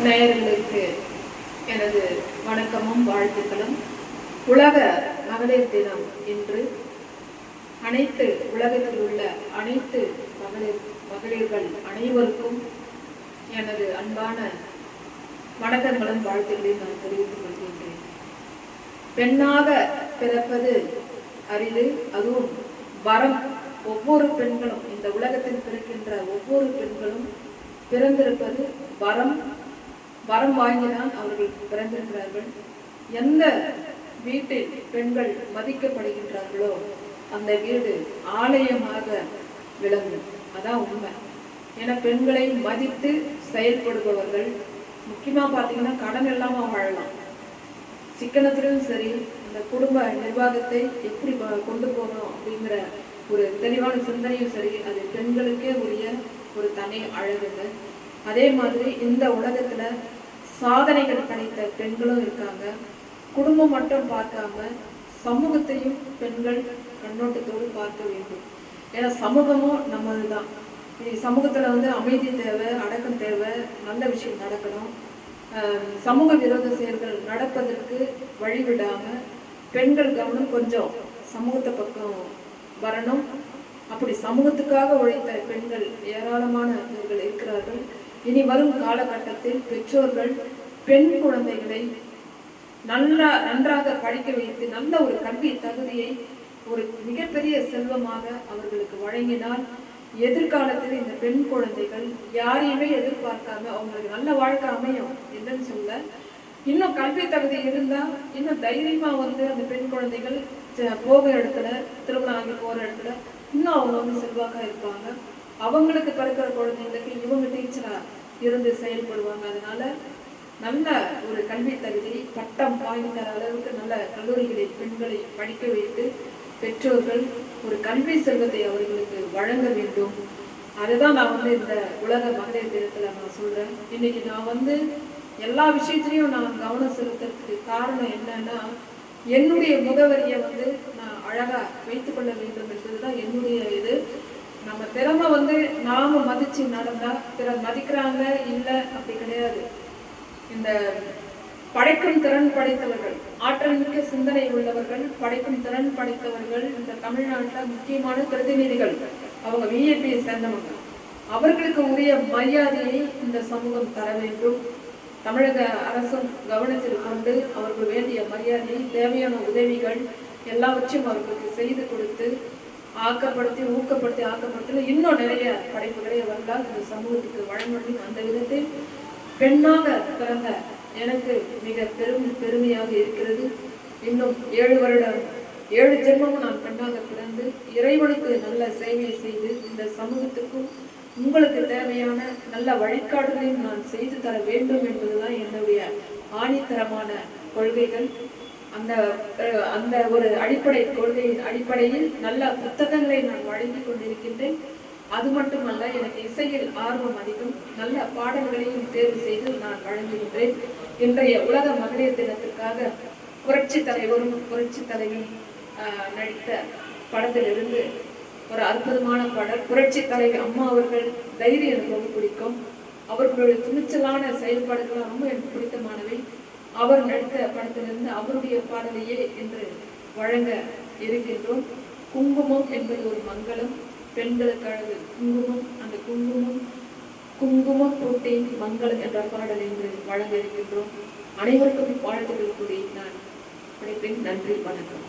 நேயர்களுக்கு எனது வணக்கமும் வாழ்த்துக்களும். உலக மகளிர் தினம் இன்று. அனைத்து உலகத்தில் உள்ள அனைத்து மகளிர்கள் அனைவருக்கும் எனது அன்பான வணக்கங்களும் வாழ்த்துக்களையும் நான் தெரிவித்துக் கொள்கின்றேன். பெண்ணாக பிறப்பது அரிது, அதுவும் வரம். ஒவ்வொரு பெண்களும், இந்த உலகத்தில் பிறக்கின்ற ஒவ்வொரு பெண்களும் பிறந்திருப்பது வரம். வரம் வாங்கிதான் அவர்கள் பிறந்திருக்கிறார்கள். எந்த வீட்டில் பெண்கள் மதிக்கப்படுகின்றார்களோ அந்த வீடு ஆலயமாக விளங்கும். அதான் உண்மை. ஏன்னா பெண்களை மதித்து செயல்படுபவர்கள், முக்கியமா பார்த்தீங்கன்னா கடன் இல்லாமல் வாழலாம். சிக்கனத்திலும் சரி, இந்த குடும்ப நிர்வாகத்தை எப்படி கொண்டு போகணும் அப்படிங்கிற ஒரு தெளிவான சிந்தனையும் சரி, அது பெண்களுக்கே உரிய ஒரு தனி அழகுங்க. அதே மாதிரி இந்த உலகத்துல சாதனைகள் படைத்த பெண்களும் இருக்காங்க. குடும்பம் மட்டும் பார்க்காம சமூகத்தையும் பெண்கள் கண்ணோட்டத்தோடு பார்க்க வேண்டும். ஏன்னா சமூகமும் நம்மதுதான். சமூகத்துல அமைதி தேவை, அடக்கம் தேவை, நல்ல விஷயம் நடக்கணும். சமூக விரோத செயல்கள் நடப்பதற்கு வழிவிடாம பெண்கள் கவனம் கொஞ்சம் சமூகத்தை பக்கம் வரணும். அப்படி சமூகத்துக்காக உழைத்த பெண்கள் ஏராளமானவர்கள் இருக்கிறார்கள். இனி வரும் காலகட்டத்தில் பெற்றோர்கள் பெண் குழந்தைகளை நன்றாக படிக்க வைத்து நல்ல ஒரு கல்வி தகுதியை ஒரு மிகப்பெரிய செல்வமாக அவர்களுக்கு வழங்கினால் எதிர்காலத்தில் இந்த பெண் குழந்தைகள் யாரையுமே எதிர்பார்க்காம அவங்களுக்கு நல்ல வாழ்க்கை அமையும் என்னன்னு சொல்ல. இன்னும் கல்வி தகுதி இருந்தா இன்னும் தைரியமா அந்த பெண் குழந்தைகள் போக இடத்துல, திருமணம் ஆகி போற இடத்துல இன்னும் அவங்க செல்வாக்கா இருப்பாங்க. அவங்களுக்கு பிறக்கிற குழந்தைங்களுக்கு இவங்க டீச்சரா இருந்து செயல்படுவாங்க. அதனால நல்ல ஒரு கல்வி தகுதி, பட்டம் வாங்கி தர அளவுக்கு நல்ல கல்லூரிகளில் பெண்களை படிக்க வைத்து பெற்றோர்கள் ஒரு கல்வி செல்வத்தை அவர்களுக்கு வழங்க வேண்டும். அதுதான் நான் இந்த உலக மகளிர் தினத்துல நான் சொல்றேன். இன்னைக்கு நான் எல்லா விஷயத்திலையும் நான் கவனம் செலுத்துறதுக்கு காரணம் என்னன்னா, என்னுடைய முகவரியை நான் அழகா வைத்துக் கொள்ள வேண்டும் என்பதுதான் என்னுடைய இது. நம்ம திறமை நாம மதிச்சு நடந்தா பிறர் மதிக்கிறாங்க இல்லை அப்படி கிடையாது. இந்த படைக்கும் திறன் படைத்தவர்கள், ஆற்றல் மிக்க சிந்தனை உள்ளவர்கள், படைக்கும் திறன் படைத்தவர்கள் இந்த தமிழ்நாட்டில் முக்கியமான பிரதிநிதிகள். அவங்க விஐபியை சேர்ந்தவங்க. அவர்களுக்கு உரிய மரியாதையை இந்த சமூகம் தர வேண்டும். தமிழக அரசும் கவனத்தில் கொண்டு அவர்கள் வேண்டிய மரியாதையை, தேவையான உதவிகள் எல்லாவற்றையும் அவர்களுக்கு செய்து கொடுத்து ஊக்கப்படுத்தி இன்னும் நிறைய படைப்புகளை அவர்களால் இந்த சமூகத்துக்கு வழங்கணும். அந்த விதத்தில் பெண்ணாக பிறந்த எனக்கு மிக பெருமையாக இருக்கிறது. இன்னும் 7 வருடம் 7 ஜென்மமும் நான் பெண்ணாக பிறந்து இறைவனுக்கு நல்ல சேவையை செய்து இந்த சமூகத்துக்கும் உங்களுக்கு தேவையான நல்ல வழிகாட்டுகளையும் நான் செய்து தர வேண்டும் என்பதுதான் என்னுடைய ஆணித்தரமான கொள்கைகள். அந்த ஒரு அடிப்படை கொள்கையின் அடிப்படையில் நல்ல புத்தகங்களை நான் வழங்கி கொண்டிருக்கின்றேன். அது மட்டுமல்ல, எனக்கு இசையில் ஆர்வம் அதிகம். நல்ல பாடல்களையும் தேர்வு செய்து நான் வழங்குகின்றேன். இன்றைய உலக மகளிர் தினத்திற்காக புரட்சி தலைவரும் புரட்சி தலைவி நடித்த படத்திலிருந்து ஒரு அற்புதமான பாடல். புரட்சி தலைவி அம்மா அவர்கள் தைரியம் எனக்கு ரொம்ப பிடிக்கும். அவர்களுடைய துணிச்சலான செயல்பாடுகள் ரொம்ப எனக்கு பிடித்தமானவை. அவர் நடித்த படத்திலிருந்து அவருடைய பாடலையே என்று வழங்க இருக்கின்றோம். குங்குமம் என்பது ஒரு மங்களம், பெண்களுக்கு அழகு குங்குமம். அந்த குங்குமம் போட்டேன் மங்களம் என்ற பாடல் என்று வழங்க இருக்கின்றோம். அனைவருக்கும் வாழ்த்துக்கள் கூறி நான் படைப்பேன். நன்றி, வணக்கம்.